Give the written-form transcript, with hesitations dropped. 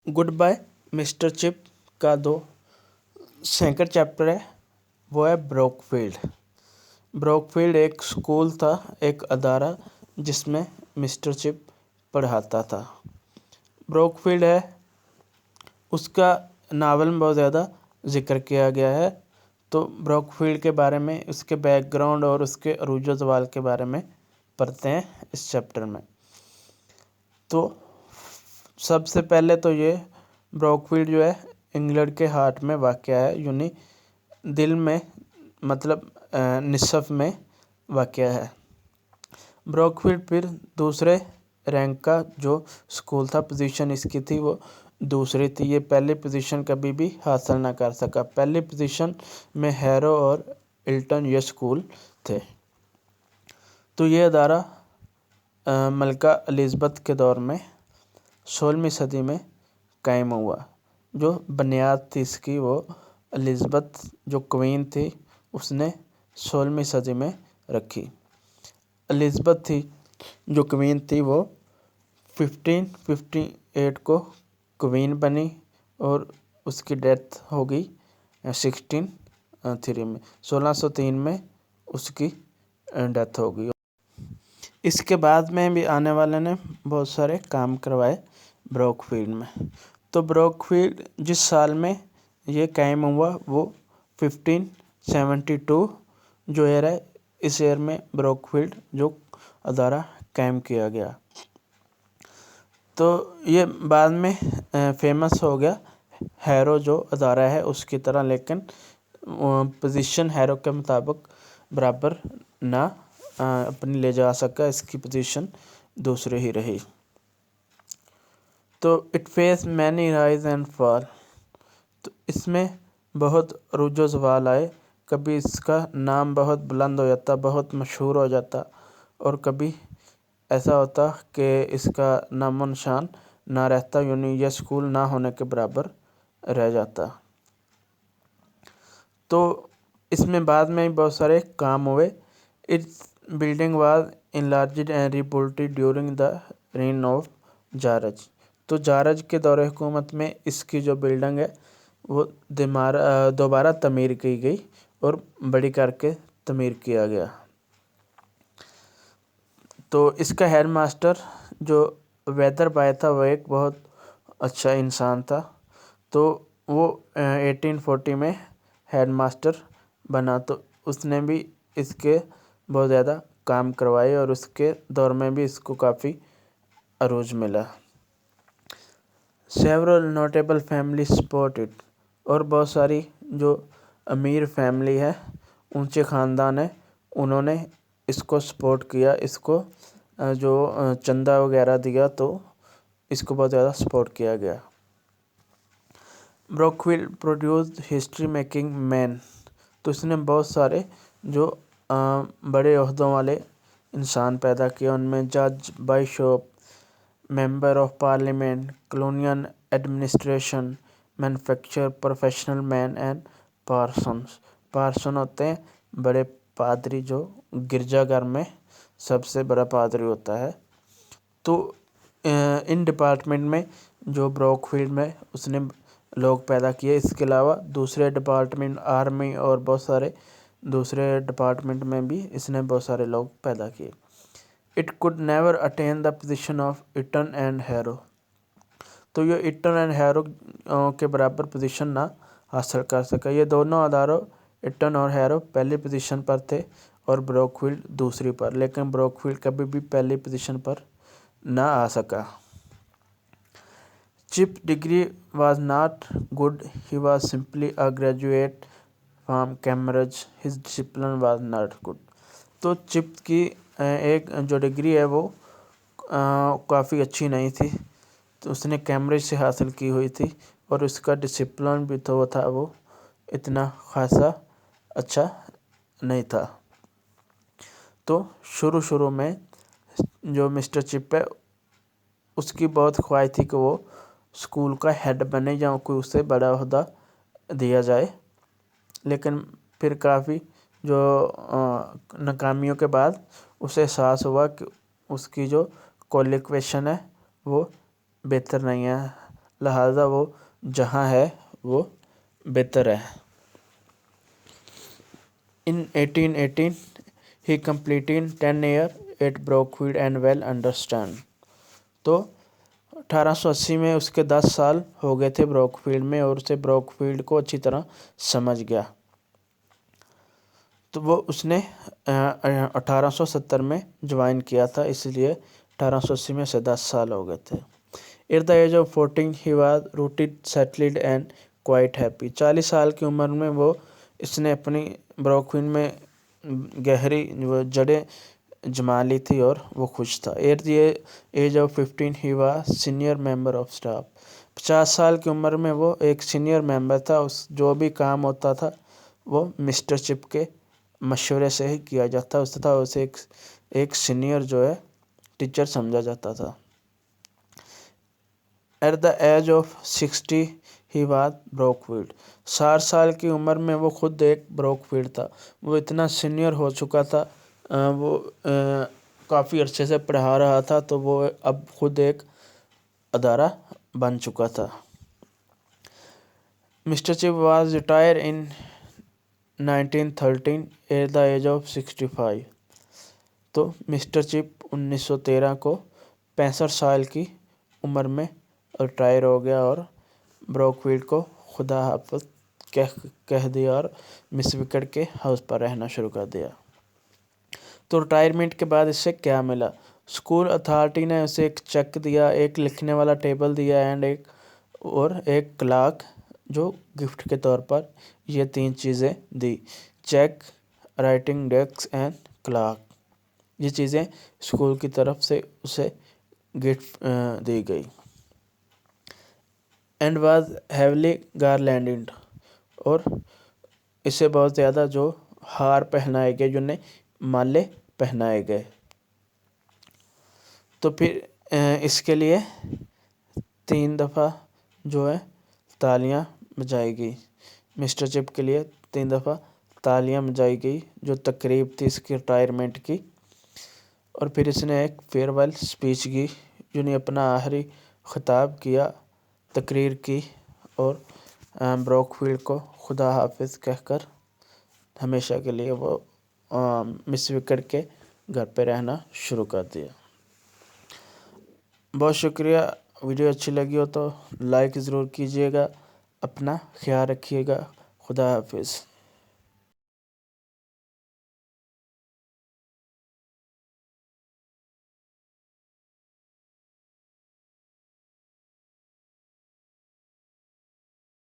Good bye mister chip का second chapter है, वो है ब्रोकफील्ड। ब्रोकफील्ड एक स्कूल था, एक अदारा जिसमें मिस्टर चिप पढ़ाता था। ब्रोकफील्ड है, उसका नावल में बहुत ज़्यादा जिक्र किया गया है। तो ब्रोकफील्ड के बारे में, उसके बैकग्राउंड और उसके अरूज व ज़वाल के बारे में पढ़ते हैं इस चैप्टर में। तो सबसे पहले तो ये ब्रोकफील्ड जो है इंग्लैंड के हार्ट में वाक़या है, यूनी दिल में, मतलब निसफ में वाक़या है। ब्रोकफील्ड फिर दूसरे रैंक का जो स्कूल था, पोजीशन इसकी थी वो दूसरी थी। ये पहली पोजीशन कभी भी हासिल ना कर सका। पहली पोजीशन में हैरो और इल्टन ये स्कूल थे। तो ये अदारा मलका एलिज़ाबेथ के दौर में 16वीं सदी में कायम हुआ। जो बुनियाद थी इसकी वो एलिज़ाबेथ जो क्वीन थी उसने 16वीं सदी में रखी। एलिज़ाबेथ थी जो क्वीन थी वो 1558 को क्वीन बनी और उसकी डेथ हो गई 1603 में उसकी डेथ हो गई। इसके बाद में भी आने वाले ने बहुत सारे काम करवाए ब्रोकफील्ड में। तो ब्रोकफील्ड जिस साल में ये कायम हुआ वो 1572 जो ईयर है, इस ईयर में ब्रोकफील्ड जो अदारा कायम किया गया। तो ये बाद में फेमस हो गया हैरो जो अदारा है उसकी तरह, लेकिन पोजीशन हैरो के मुताबिक बराबर ना अपनी ले जा सका, इसकी पोजीशन दूसरी ही रही। तो it face many rise and fall, तो इसमें बहुत अरूज व ज़वाल आए। कभी इसका नाम बहुत बुलंद हो जाता, बहुत मशहूर हो जाता, और कभी ऐसा होता कि इसका नामो निशान ना रहता, यूनी यह स्कूल ना होने के बराबर रह जाता। तो इसमें बाद में बहुत सारे काम हुए। It's building was enlarged and rebuilt during the rain of George. तो जारज के दौरे हुकूमत में इसकी जो बिल्डिंग है वो दोबारा तमीर की गई और बड़ी करके तमीर किया गया। तो इसका हेड मास्टर जो वेदर बॉय था वो एक बहुत अच्छा इंसान था। तो वो 1840 में हेड मास्टर बना, तो उसने भी इसके बहुत ज़्यादा काम करवाए और उसके दौर में भी इसको काफ़ी अरूज मिला। सेवरल नोटेबल फैमिली सपोर्टेड, और बहुत सारी जो अमीर फैमिली है, ऊंचे ख़ानदान है, उन्होंने इसको सपोर्ट किया, इसको जो चंदा वगैरह दिया, तो इसको बहुत ज़्यादा सपोर्ट किया गया। ब्रोकफील्ड प्रोड्यूस्ड हिस्ट्री मेकिंग मैन, तो इसने बहुत सारे जो बड़े ओहदों वाले इंसान पैदा किए। उनमें जज, bishop, member of parliament, colonial administration, manufacture, professional man and parsons. Parson होते हैं बड़े पादरी, जो गिरजाघर में सबसे बड़ा पादरी होता है। तो इन डिपार्टमेंट में जो ब्रोकफील्ड में उसने लोग पैदा किए। इसके अलावा दूसरे डिपार्टमेंट, आर्मी और बहुत सारे दूसरे डिपार्टमेंट में भी इसने बहुत सारे लोग पैदा किए। It could never attain the position of eaten and harrow, तो ये इटन एंड हैरो के बराबर पोजीशन ना हासिल कर सका। ये दोनों अदारों इटन और हैरो पहली पोजीशन पर थे और ब्रोकफील्ड दूसरी पर, लेकिन ब्रोकफील्ड कभी भी पहली पोजीशन पर ना आ सका। Chip degree was not good, he was simply a graduate from Cambridge, his discipline was not good। तो चिप की एक जो डिग्री है वो काफ़ी अच्छी नहीं थी, तो उसने कैम्ब्रिज से हासिल की हुई थी, और उसका डिसिप्लिन भी तो था वो इतना खासा अच्छा नहीं था। तो शुरू में जो मिस्टर चिप है उसकी बहुत ख्वाहिश थी कि वो स्कूल का हेड बने या कोई उससे बड़ा ओहदा दिया जाए, लेकिन फिर काफ़ी जो नाकामियों के बाद उसे एहसास हुआ कि उसकी जो क्वालिफिकेशन है वो बेहतर नहीं है, لہٰذا وہ جہاں ہے وہ بہتر ہے۔ In 1818 he completed 10 years at Brookfield and well understand۔ تو 1880 میں اس کے 10 سال ہو گئے تھے بروک فیلڈ میں اور اسے بروک فیلڈ کو اچھی طرح سمجھ گیا۔ تو وہ اس نے 1870 میں جوائن کیا تھا، اس لیے 1880 میں اسے 10 سال ہو گئے تھے۔ At the age of 14 he was rooted, settled and quite happy۔ 40 سال کی عمر میں اس نے اپنی بروک فیلڈ میں گہری جڑیں جما لی تھی اور وہ خوش تھا۔ At the age of 15 he was senior member of staff۔ 50 سال کی عمر میں وہ ایک سینئر ممبر تھا، جو بھی کام ہوتا تھا وہ مسٹر چپ کے مشورے سے ہی کیا جاتا تھا، اسے ایک سینئر جو ہے ٹیچر سمجھا جاتا تھا۔ At the age of 60 he was Brookfield۔ 60 سال کی عمر میں وہ خود ایک بروک فیلڈ تھا، وہ اتنا سینئر ہو چکا تھا، وہ کافی عرصے سے پڑھا رہا تھا، تو وہ اب خود ایک ادارہ بن چکا تھا۔ Mister Chips was retired in 1913 at the age of 65۔ تو مسٹر چپ 1913 کو 65 سال کی عمر میں ریٹائر ہو گیا اور بروک فیلڈ کو خدا حافظ کہہ دیا اور مس وکٹ کے ہاؤس پر رہنا شروع کر دیا۔ تو ریٹائرمنٹ کے بعد اس سے کیا ملا؟ اسکول اتھارٹی نے اسے ایک چیک دیا، ایک لکھنے والا ٹیبل دیا اور ایک کلاک جو گفٹ کے طور پر یہ 3 چیزیں دی، cheque, writing desk and clock. یہ چیزیں اسکول کی طرف سے اسے گفٹ دی گئی۔ اینڈ واز ہیولی گارلینڈڈ، اور اسے بہت زیادہ جو ہار پہنائے گئے، جو مالے پہنائے گئے۔ تو پھر اس کے لیے 3 دفعہ جو ہے تالیاں بجائی گئی، مسٹر چپ کے لیے 3 دفعہ تالیاں بجائی گئی جو تقریب تھی اس کی ریٹائرمنٹ کی۔ اور پھر اس نے ایک فیئر ویل اسپیچ کی، جو اپنا آخری خطاب کیا، تقریر کی، اور بروک فیلڈ کو خدا حافظ کہہ کر ہمیشہ کے لیے وہ مس وکٹ کے گھر پہ رہنا شروع کر دیا۔ بہت شکریہ، ویڈیو اچھی لگی ہو تو لائک ضرور کیجیے گا، اپنا خیال رکھیے گا، خدا حافظ۔